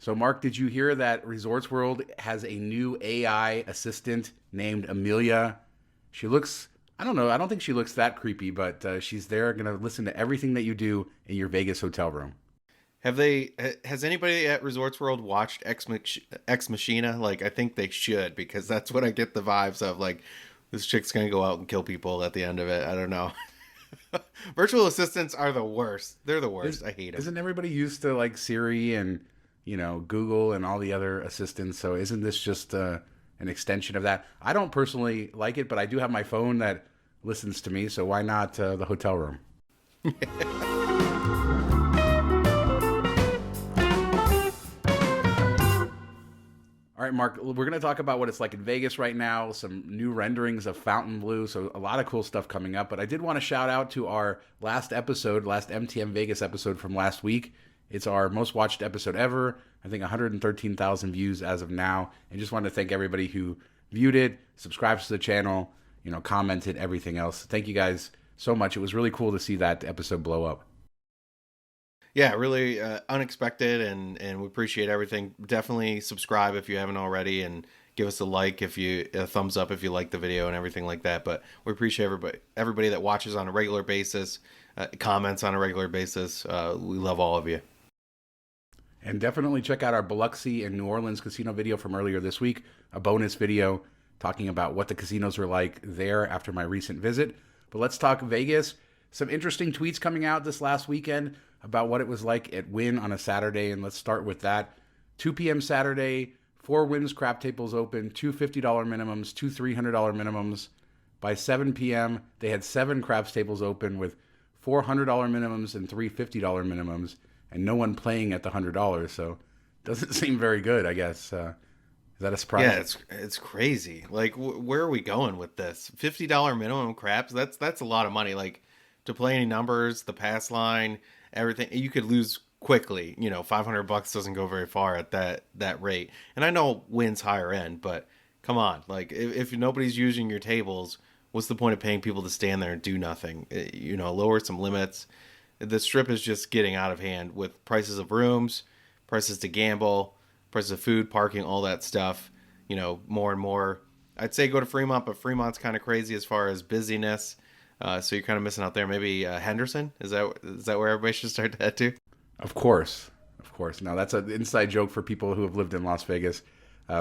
So, Mark, did you hear that Resorts World has a new AI assistant named Amelia? She looks, I don't know, I don't think she looks that creepy, but she's there going to listen to everything that you do in your Vegas hotel room. Has anybody at Resorts World watched Ex Machina? Like, I think they should, because that's what I get the vibes of. Like, this chick's gonna go out and kill people at the end of it. I don't know. Virtual assistants are the worst. They're the Is, worst. I hate them. isn't everybody used to like Siri and, Google and all the other assistants? So isn't this just an extension of that? I don't personally like it, but I do have my phone that listens to me. So why not the hotel room? All right, Mark, we're going to talk about what it's like in Vegas right now, some new renderings of Fontainebleau, so a lot of cool stuff coming up. But I did want to shout out to our last episode, last MTM Vegas episode from last week. It's our most watched episode ever. I think 113,000 views as of now. And just want to thank everybody who viewed it, subscribes to the channel, commented, everything else. Thank you guys so much. It was really cool to see that episode blow up. Yeah, really unexpected, and we appreciate everything. Definitely subscribe if you haven't already, and give us a like if you a thumbs up if you like the video and everything like that. But we appreciate everybody that watches on a regular basis, comments on a regular basis. We love all of you. And definitely check out our Biloxi and New Orleans casino video from earlier this week, a bonus video talking about what the casinos were like there after my recent visit. But let's talk Vegas. Some interesting tweets coming out this last weekend about what it was like at Wynn on a Saturday, and let's start with that. 2 p.m. Saturday, 4 Wynn's crap tables open, 2 $50 minimums, 2 $300 minimums. By 7 p.m., they had 7 craps tables open with 4 $100 minimums and 3 $50 minimums, and no one playing at the $100, so doesn't seem very good, I guess. Is that a surprise? Yeah, it's crazy. Like, where are we going with this? $50 minimum craps? That's a lot of money. Like, to play any numbers, the pass line, everything, you could lose quickly. $500 doesn't go very far at that rate. And I know Wynn's higher end, but come on, like if nobody's using your tables, what's the point of paying people to stand there and do nothing? Lower some limits. The strip is just getting out of hand with prices of rooms, prices to gamble, prices of food, parking, all that stuff. More and more. I'd say go to Fremont, but Fremont's kind of crazy as far as busyness. So you're kind of missing out there. Maybe Henderson? Is that where everybody should start to head to? Of course. Now, that's an inside joke for people who have lived in Las Vegas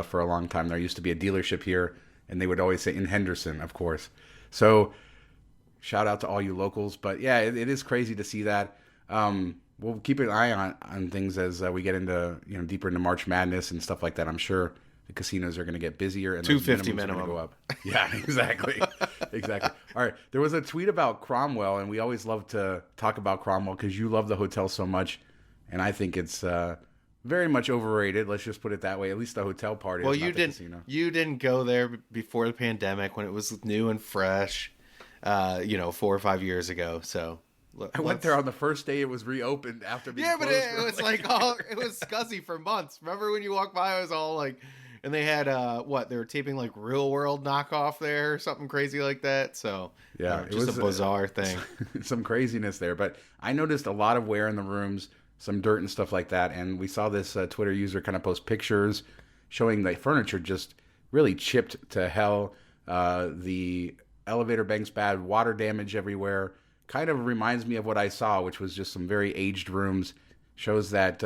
for a long time. There used to be a dealership here, and they would always say, in Henderson, of course. So shout out to all you locals. But, yeah, it is crazy to see that. We'll keep an eye on things as we get into deeper into March Madness and stuff like that. I'm sure the casinos are going to get busier and $250 minimum go up. Yeah, exactly. Exactly. All right. There was a tweet about Cromwell, and we always love to talk about Cromwell because you love the hotel so much, and I think it's very much overrated. Let's just put it that way. At least the hotel part is. Well, you didn't go there before the pandemic when it was new and fresh, 4 or 5 years ago. So I went there on the first day it was reopened after being closed. Yeah, but it was like it was scuzzy for months. Remember when you walked by, it was all like. And they had they were taping like Real World knockoff there or something crazy like that. So yeah, it was a bizarre thing. Some craziness there, but I noticed a lot of wear in the rooms, some dirt and stuff like that. And we saw this Twitter user kind of post pictures showing the furniture just really chipped to hell. The elevator banks bad, water damage everywhere. Kind of reminds me of what I saw, which was just some very aged rooms. Shows that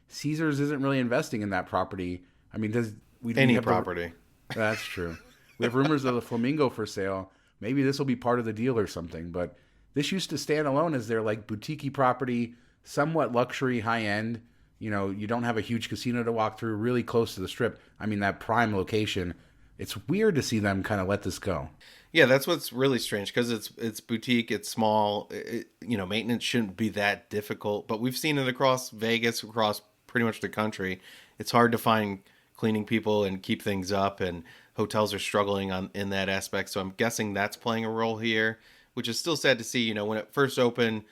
Caesars isn't really investing in that property. I mean, any property. That's true. We have rumors of the Flamingo for sale. Maybe this will be part of the deal or something. But this used to stand alone as their like boutique property, somewhat luxury, high end. You don't have a huge casino to walk through, really close to the strip. I mean, that prime location. It's weird to see them kind of let this go. Yeah, that's what's really strange because it's boutique, it's small. Maintenance shouldn't be that difficult. But we've seen it across Vegas, across pretty much the country. It's hard to find cleaning people and keep things up, and hotels are struggling in that aspect. So I'm guessing that's playing a role here, which is still sad to see. When it first opened,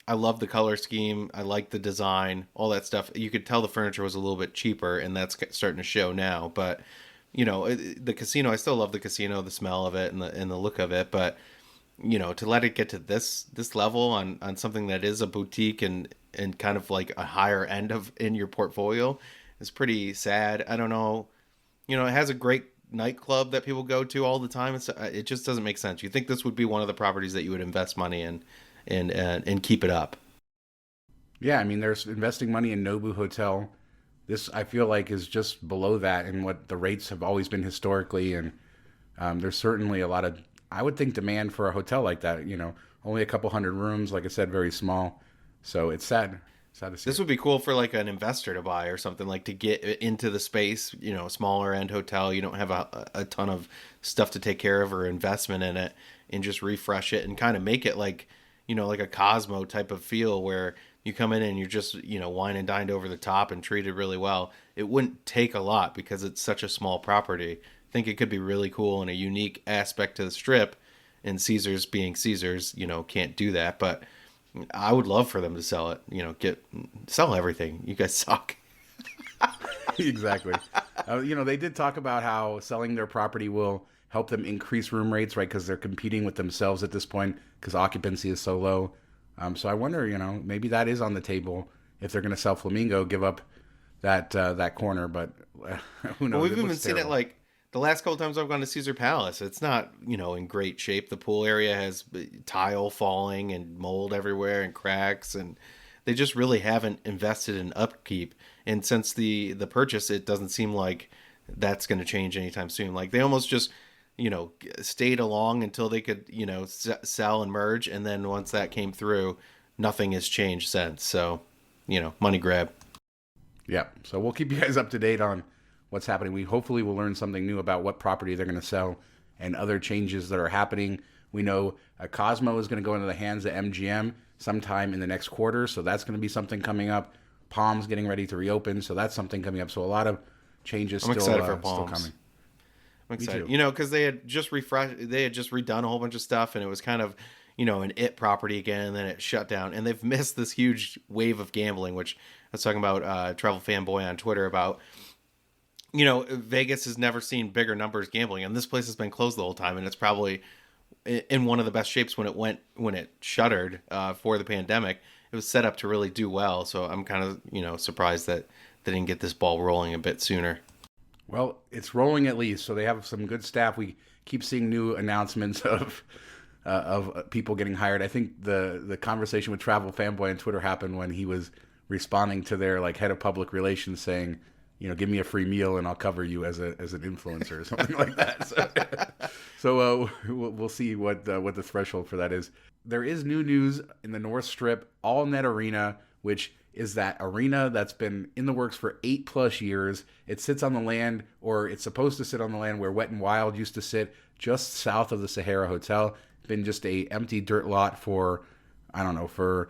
I loved the color scheme. I liked the design, all that stuff. You could tell the furniture was a little bit cheaper, and that's starting to show now. But, the casino, I still love the casino, the smell of it and the look of it. But, to let it get to this level on something that is a boutique and kind of like a higher end in your portfolio, is pretty sad. I don't know. It has a great nightclub that people go to all the time. It just doesn't make sense. You think this would be one of the properties that you would invest money in and keep it up. Yeah, I mean, there's investing money in Nobu Hotel. This, I feel like, is just below that in what the rates have always been historically. And there's certainly a lot of, I would think, demand for a hotel like that. Only a couple hundred rooms, like I said, very small. So it's sad. Sad to see This it. would be cool for like an investor to buy or something, like to get into the space, smaller end hotel. You don't have a ton of stuff to take care of or investment in it, and just refresh it and kind of make it like, like a Cosmo type of feel where you come in and you're just, wine and dined over the top and treated really well. It wouldn't take a lot because it's such a small property. I think it could be really cool and a unique aspect to the strip, and Caesars being Caesars, can't do that, but I would love for them to sell it. Sell everything. You guys suck. Exactly. They did talk about how selling their property will help them increase room rates, right? Because they're competing with themselves at this point because occupancy is so low. So I wonder, maybe that is on the table if they're going to sell Flamingo, give up that corner. But who knows? Well, we've It even looks seen it terrible. like the last couple times I've gone to Caesar Palace. It's not, in great shape. The pool area has tile falling and mold everywhere and cracks, and they just really haven't invested in upkeep. And since the purchase, it doesn't seem like that's going to change anytime soon. Like they almost just, stayed along until they could, sell and merge, and then once that came through, nothing has changed since. So, money grab. Yeah. So we'll keep you guys up to date on what's happening. We hopefully will learn something new about what property they're going to sell and other changes that are happening. We know Cosmo is going to go into the hands of MGM sometime in the next quarter, so that's going to be something coming up. Palm's getting ready to reopen, so that's something coming up. So a lot of changes I'm still excited for still Palms. coming. I'm Me excited. too. Because they had just redone a whole bunch of stuff, and it was kind of, an it property again, and then it shut down. And they've missed this huge wave of gambling, which I was talking about Travel Fanboy on Twitter about. Vegas has never seen bigger numbers gambling, and this place has been closed the whole time, and it's probably in one of the best shapes when it shuttered for the pandemic. It was set up to really do well, so I'm kind of surprised that they didn't get this ball rolling a bit sooner. Well, it's rolling at least, so they have some good staff. We keep seeing new announcements of people getting hired. I think the conversation with Travel Fanboy on Twitter happened when he was responding to their like head of public relations saying, give me a free meal and I'll cover you as an influencer or something like that. So we'll see what the threshold for that is. There is new news in the North Strip All Net Arena, which is that arena that's been in the works for 8+ years. It sits on the land, or it's supposed to sit on the land where Wet and Wild used to sit, just south of the Sahara Hotel. It's been just a empty dirt lot for, I don't know, for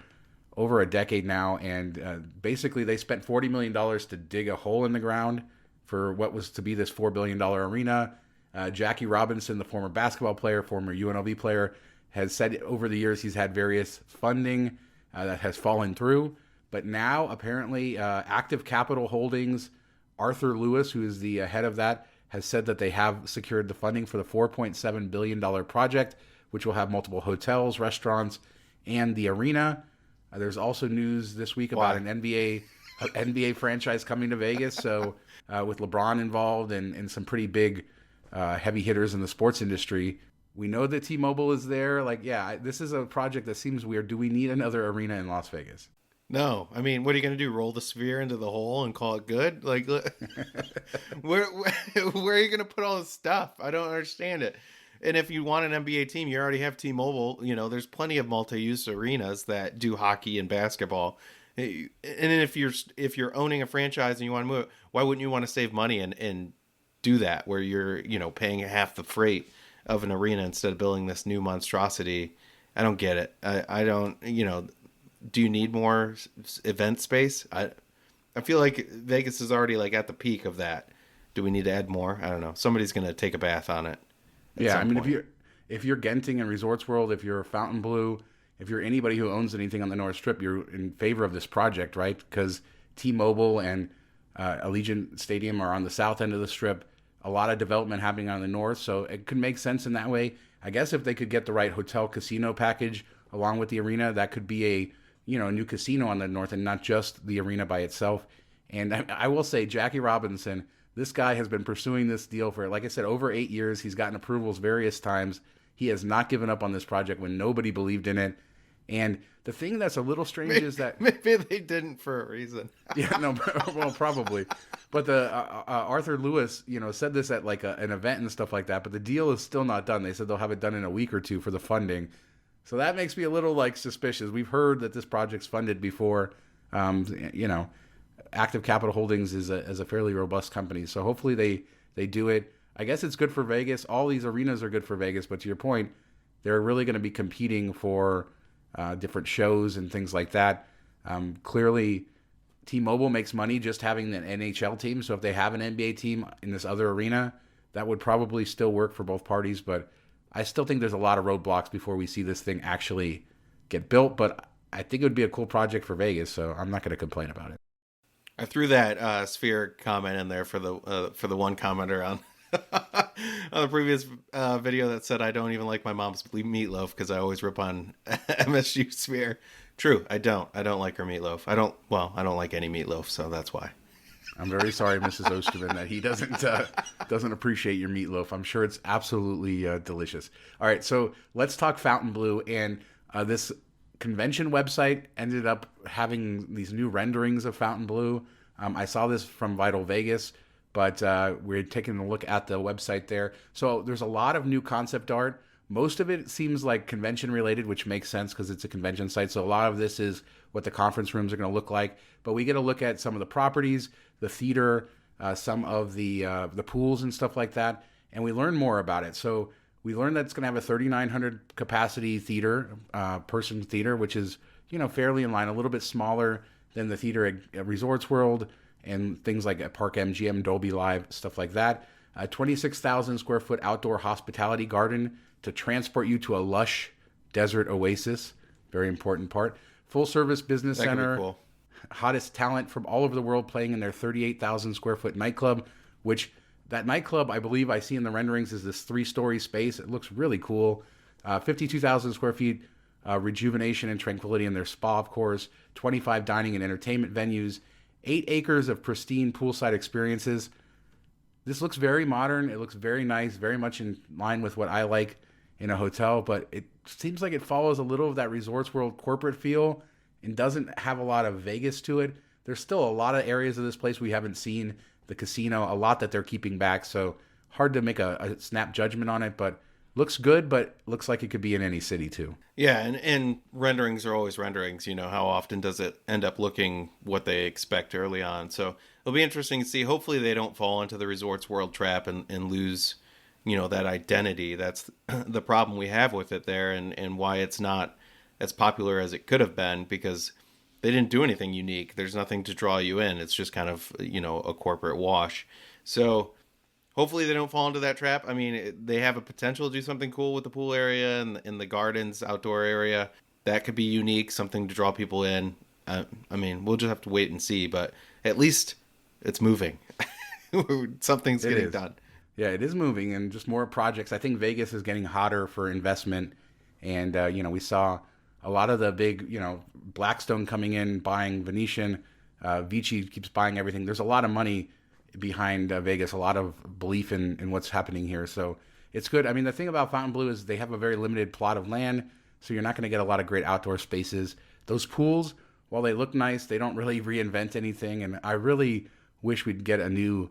over a decade now. And basically they spent $40 million to dig a hole in the ground for what was to be this $4 billion arena. Jackie Robinson, the former basketball player, former UNLV player, has said over the years he's had various funding that has fallen through. But now, apparently, Active Capital Holdings, Arthur Lewis, who is the head of that, has said that they have secured the funding for the $4.7 billion project, which will have multiple hotels, restaurants, and the arena. There's also news this week about an NBA franchise coming to Vegas. So with LeBron involved and some pretty big heavy hitters in the sports industry. We know that T-Mobile is there. This is a project that seems weird. Do we need another arena in Las Vegas? No, I mean, what are you going to do? Roll the sphere into the hole and call it good? Like, where are you going to put all this stuff? I don't understand it. And if you want an NBA team, you already have T-Mobile. There's plenty of multi-use arenas that do hockey and basketball. And if you're owning a franchise and you want to move, why wouldn't you want to save money and do that where you're paying half the freight of an arena instead of building this new monstrosity? I don't get it. I don't. Do you need more event space? I feel like Vegas is already like at the peak of that. Do we need to add more? I don't know. Somebody's gonna take a bath on it. Yeah, I mean, if you're Genting and Resorts World, if you're Fontainebleau, if you're anybody who owns anything on the North Strip, you're in favor of this project, right? Because T-Mobile and Allegiant Stadium are on the south end of the Strip. A lot of development happening on the north, so it could make sense in that way. I guess if they could get the right hotel casino package along with the arena, that could be a new casino on the north and not just the arena by itself. And I will say, Jackie Robinson, this guy has been pursuing this deal for, like I said, over 8 years. He's gotten approvals various times. He has not given up on this project when nobody believed in it. And the thing that's a little strange is that maybe they didn't for a reason. yeah, no, well, probably. But the Arthur Lewis, said this at like an event and stuff like that. But the deal is still not done. They said they'll have it done in a week or two for the funding. So that makes me a little like suspicious. We've heard that this project's funded before. Active Capital Holdings is a fairly robust company. So hopefully they do it. I guess it's good for Vegas. All these arenas are good for Vegas. But to your point, they're really going to be competing for different shows and things like that. Clearly, T-Mobile makes money just having an NHL team. So if they have an NBA team in this other arena, that would probably still work for both parties. But I still think there's a lot of roadblocks before we see this thing actually get built. But I think it would be a cool project for Vegas, so I'm not going to complain about it. I threw that Sphere comment in there for the one commenter on on the previous video that said I don't even like my mom's meatloaf because I always rip on MSU Sphere. True, I don't like her meatloaf. I don't like any meatloaf, so that's why. I'm very sorry, Mrs. Osterman, that he doesn't appreciate your meatloaf. I'm sure it's absolutely delicious. All right, so let's talk Fontainebleau. And this convention website ended up having these new renderings of Fontainebleau. I saw this from Vital Vegas, but we're taking a look at the website there. So there's a lot of new concept art. Most of it seems like convention related, which makes sense because it's a convention site. So a lot of this is what the conference rooms are going to look like. But we get a look at some of the properties, the theater, some of the pools and stuff like that, and we learn more about it. So we learned that it's going to have a 3,900 capacity theater, person theater, which is fairly in line, a little bit smaller than the theater at Resorts World and things like at Park MGM, Dolby Live, stuff like that. A 26,000 square foot outdoor hospitality garden to transport you to a lush desert oasis. Very important part. Full service business center. Cool. Hottest talent from all over the world playing in their 38,000 square foot nightclub, which that nightclub, I believe I see in the renderings, is this 3-story space. It looks really cool. 52,000 square feet, rejuvenation and tranquility in their spa, of course. 25 dining and entertainment venues. 8 acres of pristine poolside experiences. This looks very modern. It looks very nice, very much in line with what I like in a hotel, but it seems like it follows a little of that Resorts World corporate feel and doesn't have a lot of Vegas to it. There's still a lot of areas of this place we haven't seen. The casino, a lot that they're keeping back, so hard to make a snap judgment on it, but looks good, but looks like it could be in any city too. Yeah, and renderings are always renderings. How often does it end up looking what they expect early on? So it'll be interesting to see. Hopefully they don't fall into the Resorts World trap and lose, that identity. That's the problem we have with it there, and why it's not as popular as it could have been, because they didn't do anything unique. There's nothing to draw you in. It's just kind of, a corporate wash. So hopefully they don't fall into that trap. I mean, they have a potential to do something cool with the pool area and in the gardens, outdoor area. That could be unique, something to draw people in. I mean, we'll just have to wait and see, but at least it's moving. Something's getting done. Yeah, it is moving, and just more projects. I think Vegas is getting hotter for investment, and we saw a lot of the big, Blackstone coming in, buying Venetian. Vici keeps buying everything. There's a lot of money behind Vegas, a lot of belief in what's happening here. So it's good. I mean, the thing about Fontainebleau is they have a very limited plot of land, so you're not going to get a lot of great outdoor spaces. Those pools, while they look nice, they don't really reinvent anything, and I really wish we'd get a new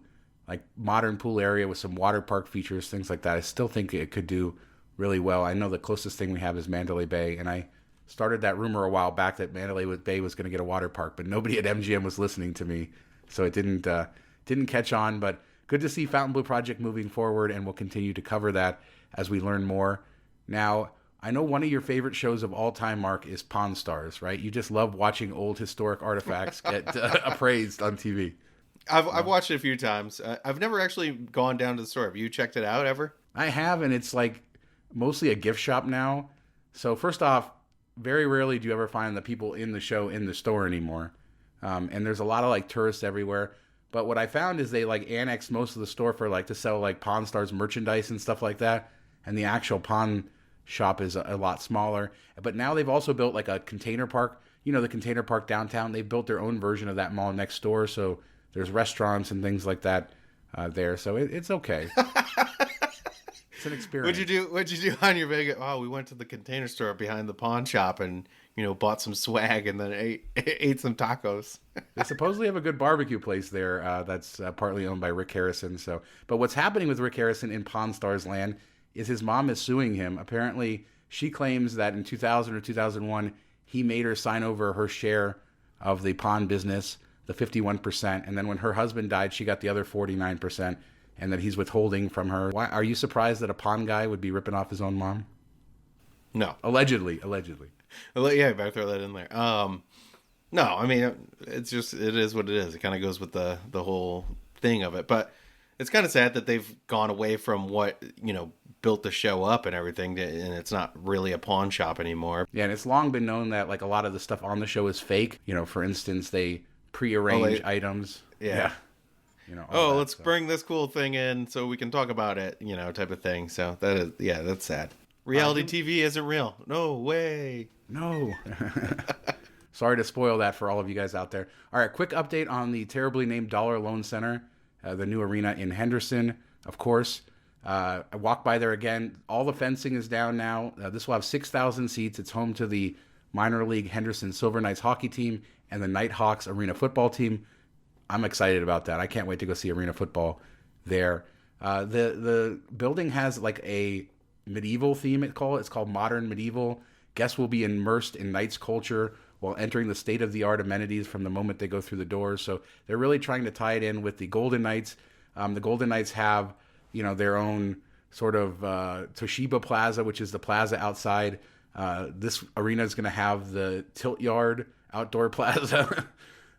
modern pool area with some water park features, things like that. I still think it could do really well. I know the closest thing we have is Mandalay Bay, and I started that rumor a while back that Mandalay Bay was going to get a water park, but nobody at MGM was listening to me, so it didn't catch on. But good to see Fontainebleau project moving forward, and we'll continue to cover that as we learn more. Now, I know one of your favorite shows of all time, Mark, is Pawn Stars, right? You just love watching old historic artifacts get appraised on TV. I've watched it a few times. I've never actually gone down to the store. Have you checked it out ever? I have, and it's mostly a gift shop now. So first off, very rarely do you ever find the people in the show in the store anymore. And there's a lot of tourists everywhere. But what I found is they annexed most of the store for to sell Pawn Stars merchandise and stuff like that. And the actual pawn shop is a lot smaller. But now they've also built a container park. The container park downtown. They built their own version of that mall next door. So There's restaurants and things like that there, so it's okay. It's an experience. What'd you do on your Vegas? Oh, we went to the Container Store behind the pawn shop and bought some swag and then ate some tacos. They supposedly have a good barbecue place there that's partly owned by Rick Harrison. So, but what's happening with Rick Harrison in Pawn Stars land is his mom is suing him. Apparently, she claims that in 2000 or 2001, he made her sign over her share of the pawn business, the 51%, and then when her husband died, she got the other 49%, and that he's withholding from her. Why are you surprised that a pawn guy would be ripping off his own mom? No, Allegedly. Yeah, I better throw that in there. No, I mean it is what it is. It kind of goes with the whole thing of it, but it's kind of sad that they've gone away from what built the show up and everything, and it's not really a pawn shop anymore. Yeah, and it's long been known that like a lot of the stuff on the show is fake. For instance, they prearrange items. Yeah. Let's bring this cool thing in so we can talk about it, type of thing. So that's sad. Reality TV isn't real. No way. No. Sorry to spoil that for all of you guys out there. All right, quick update on the terribly named Dollar Loan Center, the new arena in Henderson, of course. I walked by there again. All the fencing is down now. This will have 6,000 seats. It's home to the minor league Henderson Silver Knights hockey team and the Nighthawks arena football team. I'm excited about that. I can't wait to go see arena football there. The building has like a medieval theme. It's called Modern Medieval. Guests will be immersed in Knights culture while entering the state-of-the-art amenities from the moment they go through the doors. So they're really trying to tie it in with the Golden Knights. The Golden Knights have their own sort of Toshiba Plaza, which is the plaza outside. This arena is going to have the Tilt Yard outdoor plaza.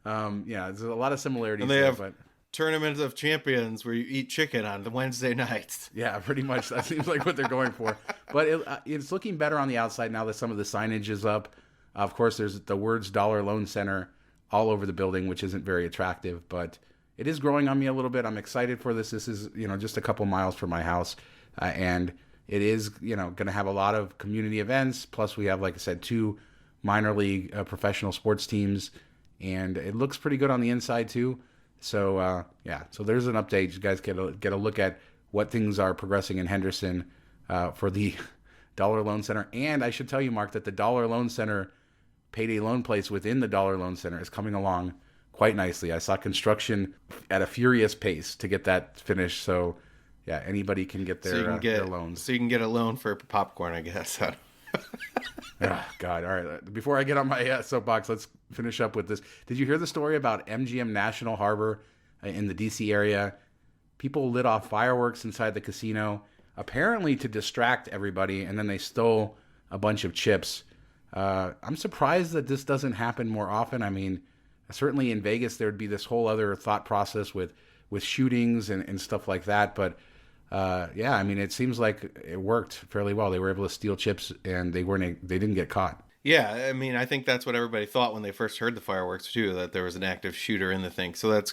There's a lot of similarities. And they have Tournament of Champions where you eat chicken on the Wednesday nights. Yeah, pretty much. That seems like what they're going for. But it's looking better on the outside now that some of the signage is up. Of course, there's the words Dollar Loan Center all over the building, which isn't very attractive, but it is growing on me a little bit. I'm excited for this. This is, just a couple miles from my house. And it is, going to have a lot of community events. Plus, we have, like I said, 2 minor league professional sports teams. And it looks pretty good on the inside, too. So, so there's an update. You guys get a look at what things are progressing in Henderson for the Dollar Loan Center. And I should tell you, Mark, that the Dollar Loan Center payday loan place within the Dollar Loan Center is coming along quite nicely. I saw construction at a furious pace to get that finished. So, yeah, anybody can get their loans. So you can get a loan for popcorn, I guess. Oh, God. All right. Before I get on my soapbox, let's finish up with this. Did you hear the story about MGM National Harbor in the D.C. area? People lit off fireworks inside the casino, apparently to distract everybody, and then they stole a bunch of chips. I'm surprised that this doesn't happen more often. I mean, certainly in Vegas, there would be this whole other thought process with shootings and stuff like that. But I mean, it seems like it worked fairly well. They were able to steal chips, and they didn't get caught. Yeah, I mean, I think that's what everybody thought when they first heard the fireworks too, that there was an active shooter in the thing. So that's,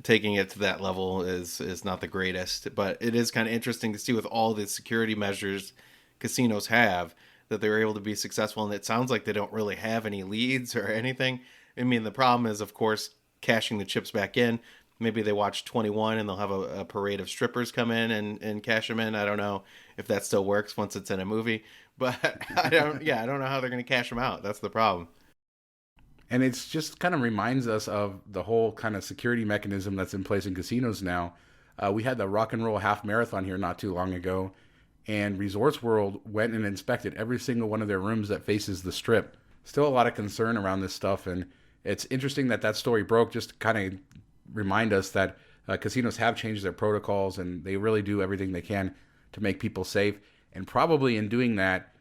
taking it to that level is not the greatest, but it is kind of interesting to see with all the security measures casinos have that they were able to be successful. And it sounds like they don't really have any leads or anything. I mean, the problem is, of course, cashing the chips back in. Maybe they watch 21 and they'll have a parade of strippers come in and cash them in. I don't know if that still works once it's in a movie, but I don't know how they're going to cash them out. That's the problem. And it's just kind of reminds us of the whole kind of security mechanism that's in place in casinos now. We had the Rock and Roll Half Marathon here not too long ago, and Resorts World went and inspected every single one of their rooms that faces the Strip. Still a lot of concern around this stuff, and it's interesting that story broke just to kind of remind us that casinos have changed their protocols, and they really do everything they can to make people safe. And probably in doing that,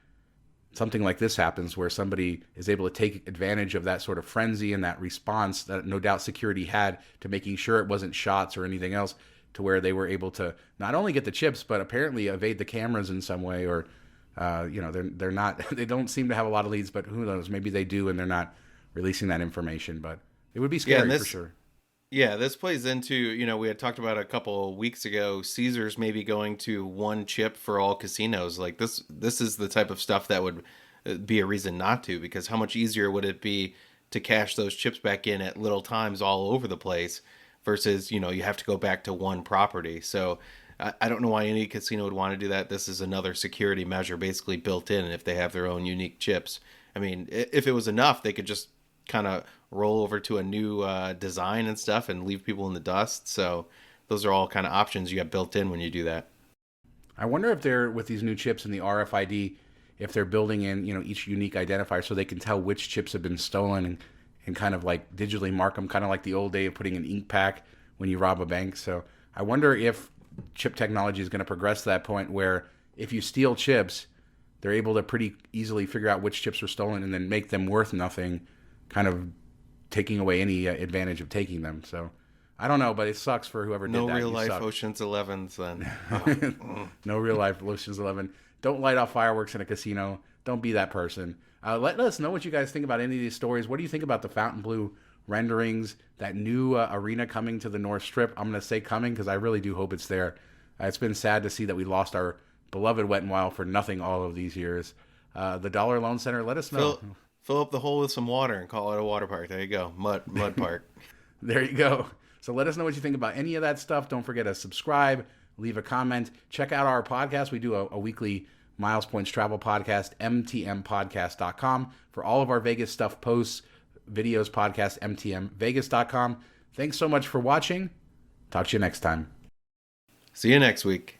something like this happens where somebody is able to take advantage of that sort of frenzy and that response that no doubt security had to making sure it wasn't shots or anything else, to where they were able to not only get the chips, but apparently evade the cameras in some way, or they're not, they don't seem to have a lot of leads, but who knows, maybe they do and they're not releasing that information. But it would be scary for sure. Yeah, this plays into, we had talked about a couple weeks ago, Caesars maybe going to one chip for all casinos. Like this is the type of stuff that would be a reason not to, because how much easier would it be to cash those chips back in at little times all over the place? versus, you have to go back to one property. So I don't know why any casino would want to do that. This is another security measure basically built in if they have their own unique chips. I mean, if it was enough, they could just kind of roll over to a new design and stuff and leave people in the dust. So those are all kind of options you got built in when you do that. I wonder if they're, with these new chips and the RFID, if they're building in, each unique identifier so they can tell which chips have been stolen and kind of like digitally mark them, kind of like the old day of putting an ink pack when you rob a bank. So I wonder if chip technology is going to progress to that point where if you steal chips, they're able to pretty easily figure out which chips were stolen and then make them worth nothing, kind of taking away any advantage of taking them. So I don't know, but it sucks for whoever did that. No real You life suck. Ocean's 11s then. No real life Ocean's 11. Don't light off fireworks in a casino. Don't be that person. Let us know what you guys think about any of these stories. What do you think about the Fontainebleau renderings, that new arena coming to the North Strip? I'm going to say coming because I really do hope it's there. It's been sad to see that we lost our beloved Wet and Wild for nothing all of these years. The Dollar Loan Center, let us know. Fill up the hole with some water and call it a water park. There you go. Mud park. There you go. So let us know what you think about any of that stuff. Don't forget to subscribe, leave a comment. Check out our podcast. We do a weekly Miles Points travel podcast, mtmpodcast.com. For all of our Vegas stuff, posts, videos, podcast, mtmvegas.com. Thanks so much for watching. Talk to you next time. See you next week.